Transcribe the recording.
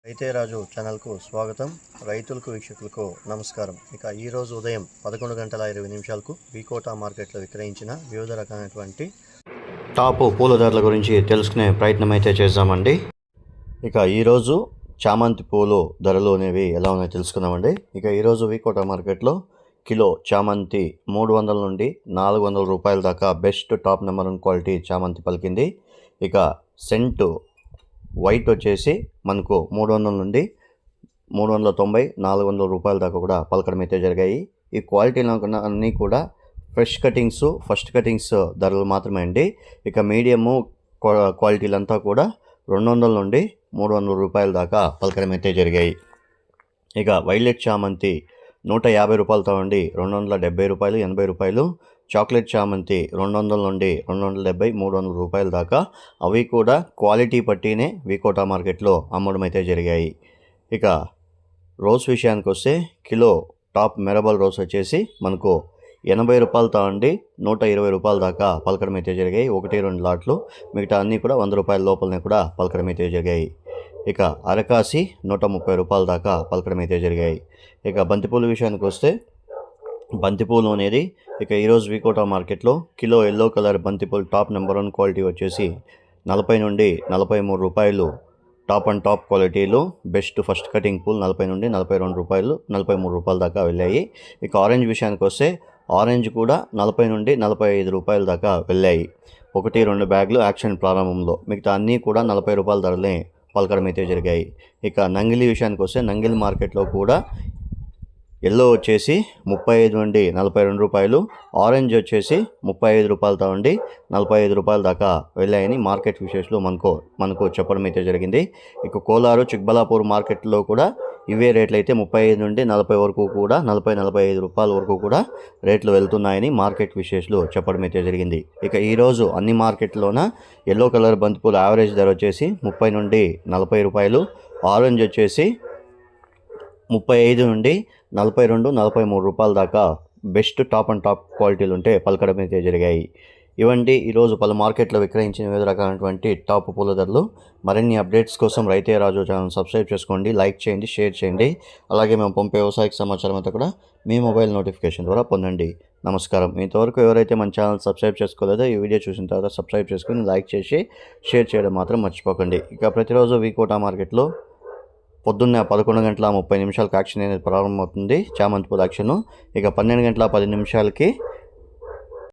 రైతే రాజు ఛానల్కు స్వాగతం. రైతులకు వీక్షకులకు నమస్కారం. ఇక ఈరోజు ఉదయం 11:20 వికోటా మార్కెట్లో విక్రయించిన వివిధ రకాలైనటువంటి టాప్ పూల ధరల గురించి తెలుసుకునే ప్రయత్నం అయితే చేద్దామండి. ఇక ఈరోజు చామంతి పూలు ధరలు అనేవి ఎలా ఉన్నాయో తెలుసుకుందామండి. ఇక ఈరోజు వికోటా మార్కెట్లో కిలో చామంతి 300 నుండి 400 రూపాయల దాకా బెస్ట్ టాప్ నెంబర్ 1 క్వాలిటీ చామంతి పలికింది. ఇక సెంటు వైట్ వచ్చేసి మనకు 300 నుండి 390 400 రూపాయల దాకా కూడా పలకడం అయితే జరిగాయి. ఈ క్వాలిటీలో అన్నీ కూడా ఫస్ట్ కటింగ్స్ ధరలు మాత్రమే అండి. ఇక మీడియము క్వాలిటీలంతా కూడా 200 నుండి 300 రూపాయల దాకా పలకడం అయితే జరిగాయి. ఇక వైలెట్ చామంతి 150 రూపాయలతో ఉండి 270 రూపాయలు 80 రూపాయలు. చాక్లెట్ చామంతి 200 నుండి 270 300 రూపాయల దాకా అవి కూడా క్వాలిటీ పట్టినే వికోటా మార్కెట్లో అమ్మడం అయితే జరిగాయి. ఇక రోజ్ విషయానికి వస్తే కిలో టాప్ మెరబల్ రోజ్ వచ్చేసి మనకు 80 రూపాయలతో ఉండి 120 రూపాయల దాకా పలకడం అయితే జరిగాయి. 1-2 లాట్లు, మిగతా అన్నీ కూడా 100 రూపాయల లోపలనే కూడా పలకడం అయితే జరిగాయి. ఇక అరకాసి 130 రూపాయల దాకా పలకడం అయితే జరిగాయి. ఇక బంతిపూల విషయానికి వస్తే బంతిపూలు అనేది ఇక ఈరోజు వికోటా మార్కెట్లో కిలో ఎల్లో కలర్ బంతిపూలు టాప్ నెంబర్ 1 క్వాలిటీ వచ్చేసి 40 నుండి 43 రూపాయలు. టాప్ అండ్ టాప్ క్వాలిటీలో బెస్ట్ ఫస్ట్ కటింగ్ పూల్ 40 నుండి 42 రూపాయలు 43 రూపాయల దాకా వెళ్ళాయి. ఇక ఆరెంజ్ విషయానికి వస్తే ఆరెంజ్ కూడా 40 నుండి 45 రూపాయల దాకా వెళ్ళాయి. 1-2 బ్యాగులు యాక్షన్ ప్రారంభంలో, మిగతా అన్నీ కూడా 40 రూపాయల ధరలే పలకడం అయితే జరిగాయి. ఇక నంగిలి విషయానికి వస్తే నంగిలి మార్కెట్లో కూడా ఎల్లో వచ్చేసి 35 నుండి 42 రూపాయలు, ఆరెంజ్ వచ్చేసి 35 రూపాయలతో ఉండి 45 రూపాయల దాకా వెళ్ళాయని మార్కెట్ విశేషాలు మనకు చెప్పడం అయితే జరిగింది. ఇక కోలారు చిక్బలాపూర్ మార్కెట్లో కూడా ఇవే రేట్లు అయితే 35 నుండి 40 వరకు కూడా 40-45 రూపాయల వరకు కూడా రేట్లు వెళ్తున్నాయని మార్కెట్ విశేషాలు చెప్పడం అయితే జరిగింది. ఇక ఈరోజు అన్ని మార్కెట్లోన ఎల్లో కలర్ బంతిపూల యావరేజ్ ధర వచ్చేసి 30 నుండి 40 రూపాయలు, ఆరెంజ్ వచ్చేసి 35 నుండి 42-43 రూపాయల దాకా బెస్ట్ టాప్ అండ్ టాప్ క్వాలిటీలు ఉంటే పలకడం అయితే జరిగాయి. ఇవంటి ఈరోజు పలు మార్కెట్లో విక్రయించిన వివిధ రకాలైనటువంటి టాప్ పూల ధరలు. మరిన్ని అప్డేట్స్ కోసం రైతే రాజు ఛానల్ సబ్స్క్రైబ్ చేసుకోండి, లైక్ చేయండి, షేర్ చేయండి. అలాగే మేము పంపే వ్యవసాయ సమాచారం అంతా కూడా మీ మొబైల్ నోటిఫికేషన్ ద్వారా పొందండి. నమస్కారం. ఇంతవరకు ఎవరైతే మన ఛానల్ సబ్స్క్రైబ్ చేసుకోలేదో ఈ వీడియో చూసిన తర్వాత సబ్స్క్రైబ్ చేసుకుని లైక్ చేసి షేర్ చేయడం మాత్రం మర్చిపోకండి. ఇక ప్రతిరోజు వికోటా మార్కెట్లో పొద్దున్న 11:30 యాక్షన్ అనేది ప్రారంభమవుతుంది చామంతి పూల యాక్షన్. ఇక 12:10